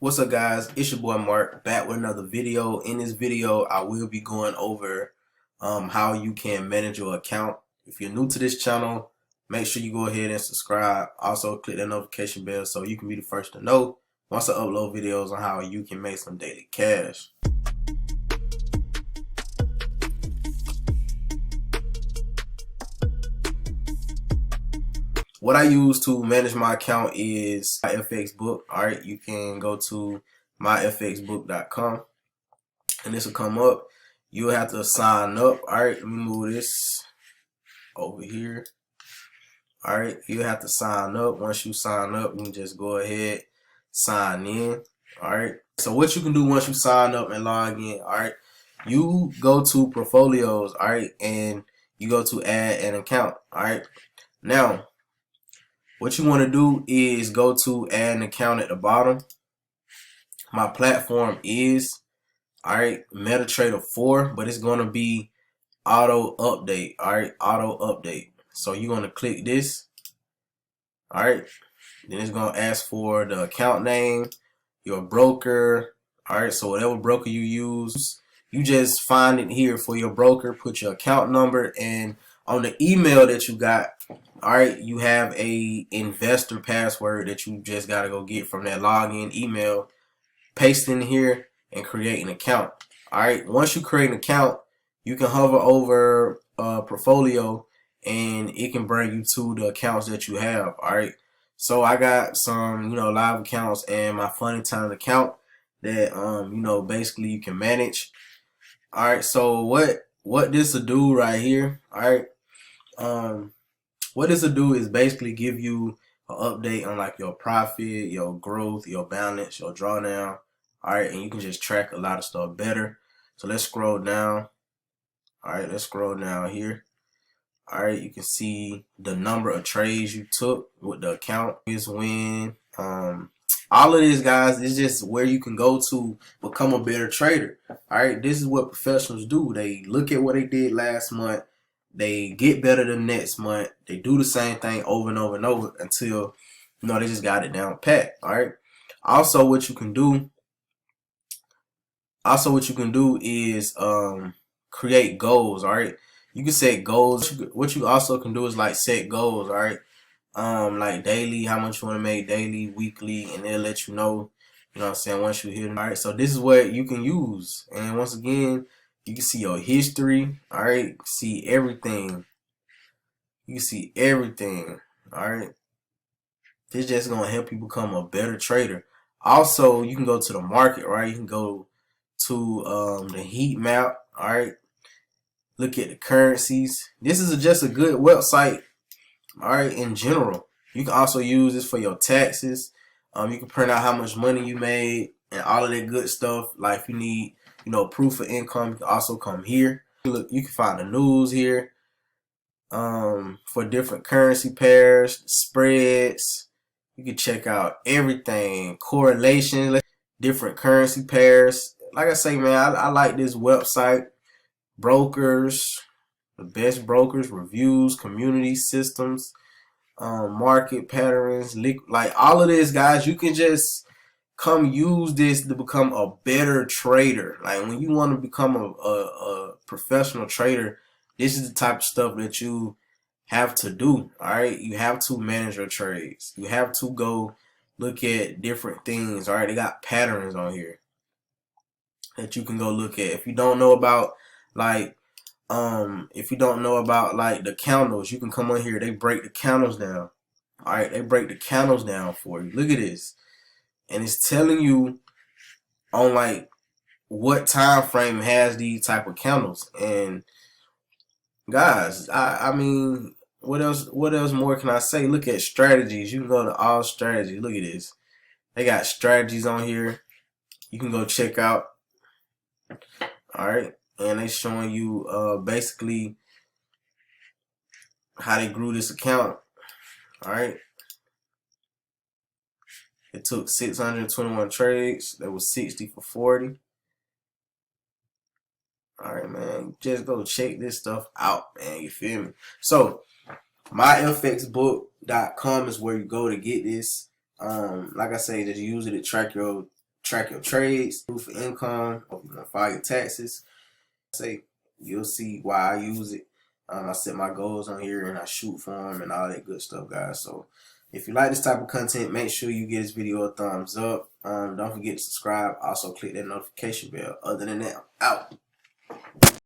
What's up, guys? It's your boy Mark back with another video. In this video, I will be going over how you can manage your account. If you're new to this channel, make sure you go ahead and subscribe. Also, click the notification bell so you can be the first to know once I upload videos on how you can make some daily cash. What I use to manage my account is my FX book. Alright, you can go to myfxbook.com and this will come up. You'll have to sign up. Alright, let me move this over here. Alright, you have to sign up. Once you sign up, you can just go ahead, sign in. Alright, so what you can do once you sign up and log in, alright, you go to portfolios, alright, and you go to add an account. Alright, now what you want to do is go to add an account at the bottom. My platform is MetaTrader 4, but it's gonna be auto update. Auto update. So you're gonna click this. Then it's gonna ask for the account name, your broker. So whatever broker you use, you just find it here for your broker, put your account number, and on the email that you got, you have a investor password that you just gotta go get from that login email, paste in here, and create an account. Once you create an account, you can hover over portfolio and it can bring you to the accounts that you have. So I got some live accounts and my Funny Time account that basically you can manage. So what this will do right here, what this will do is basically give you an update on like your profit, your growth, your balance, your drawdown. And you can just track a lot of stuff better. So let's scroll down. Let's scroll down here. You can see the number of trades you took with the account is when. All of this, guys, is just where you can go to become a better trader. This is what professionals do. They look at what they did last month. They get better the next month. They do the same thing over and over and over until they just got it down pat. Also, what you can do is create goals. You can set goals. What you also can do is like set goals. Like daily, how much you want to make daily, weekly, and they'll let you know. You know what I'm saying, once you hit it. So this is what you can use. And once again, you can see your history. See everything. You can see everything. This just gonna help you become a better trader. Also, you can go to the market. You can go to the heat map. Look at the currencies. This is just a good website. In general, you can also use this for your taxes. You can print out how much money you made and all of that good stuff. Like if you need proof of income, you can also come here. Look, you can find the news here for different currency pairs, spreads. You can check out everything, correlation, different currency pairs. Like I say, man, I like this website. Brokers, the best brokers, reviews, community systems, market patterns, like all of this, guys. You can just come use this to become a better trader. Like when you want to become a professional trader, this is the type of stuff that you have to do. You have to manage your trades. You have to go look at different things. They got patterns on here that you can go look at. If you don't know about like the candles, you can come on here. They break the candles down. They break the candles down for you. Look at this. And it's telling you on like what time frame has these type of candles. And guys, I mean, what else more can I say? Look at strategies. You can go to all strategies. Look at this. They got strategies on here. You can go check out. And they showing you basically how they grew this account. It took 621 trades. That was 60 for 40. Man, just go check this stuff out, man. You feel me? So myfxbook.com is where you go to get this. Like I say, just use it to track your track your trades, proof of income, or you want to file your taxes. You'll see why I use it. I set my goals on here and I shoot for them and all that good stuff, guys. So if you like this type of content, make sure you give this video a thumbs up. Don't forget to subscribe. Also click that notification bell. Other than that, I'm out.